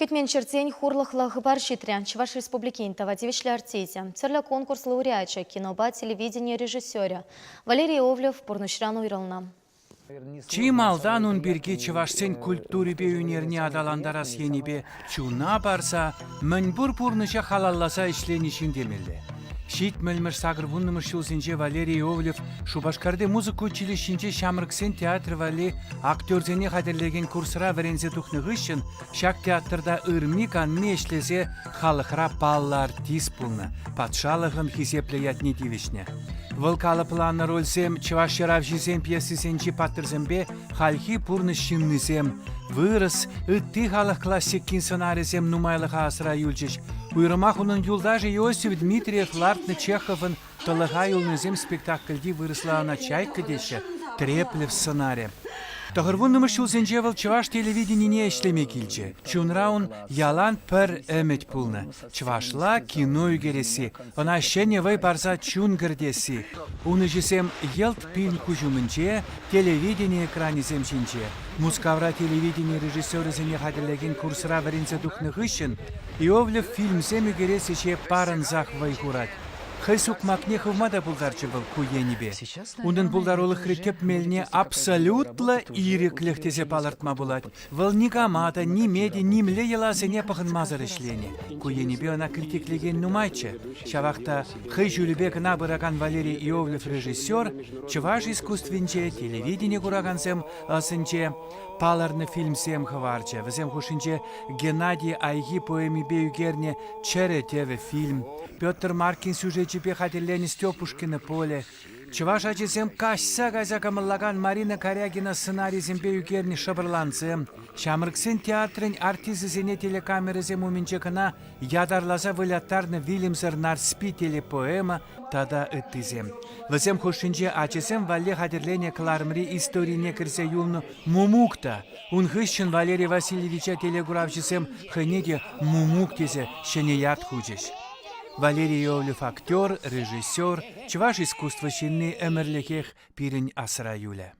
Кетмен чертень хурлықлы ғыбар шитрян Чуваш Республикин тавадивишлі артезе. Церлі конкурс лауреатча киноба телевидение режиссера Валерий Овлев пурнышран уйрылна. Чималдан он берге Чувашсен культуре беюнерне адаландарас енебе чуна барса, мәнбур пурныша халалласа işленишін демелді. Шит мөлмір сағырвуннымыр шылсенже Валерий Овлев Шубашкарды музыка училищенже Шамрыксен театр вали актёрзене қадірлеген курсыра верензе тухнығышын шак театрда ырми канны ешлезе халықра баллы артист пулны, патшалығын хизеплеят не дивишне. Вылкалы планы рользем Чувашерав жизем пьесесенчи паттырзембе халхи пурны шиннызем. Вырыс, ытты халық классик кинсонаризем нумайлыға асыра юлчыш. Уйрымақ унын юлдажы Иосиф Дмитриев Лартны Чеховын тылыға юлнызем спектакльди вырыслана чайка деші, Треплев сценарий. Тағырвуннымы шулсенжевал Чуваш телевиденине ішлеме келчі. Чунраун ялан пір әмет пулны. Чувашла кино үгересі. Она шеневай барза чун гірдесі. Уны жесем елт пин күжумінче, телевидение экранизем шинче. Мускавра телевидение режиссеры зене қадірлеген курсыра верензе духнығышын. Иовлев фильмзем үгересі ше парын захвай хурат. Хайсук макнеховмада булдарчы был куенебе. Унын булдарулых ретеп мельне абсолютла иреклех тезе палартма булат. Выл ни гамада, ни меди, ни мле еласыне пахын мазар ишлени. Куенебе она критиклеген нумайчы. Шавахта хай жюлебек набыраган Валерий Иовлев режиссер, Чуваш искусственче, телевидение кураганзем, асынче, паларны фильмсем хаварче. Вазем хушинче Геннадий Айги поэми беюгерне чере теве фильм. Петр Маркин сюжет чипе хатилени Степушкина поле. Чуваш ачесем кашса газакамыллаган Марина Корягина сценарийзем беюгерне шабырланцем. Шамрыксен театрын артизызене телекамерызем уминчекана ядарласа выляттарны Вильямсер нарспи телепоэма тада ыттызем. Вазем хушинче ачесем валле хатирлене клармри историне кірсе юлны мумукта. Унхыщен Валерий Васильевича телегуравчесем хынеде мумук тезе шенеят хучеш. Валерий Иовлев актер, режиссер, Чуваш искусство шинны әмірлікех пирін асыра юля.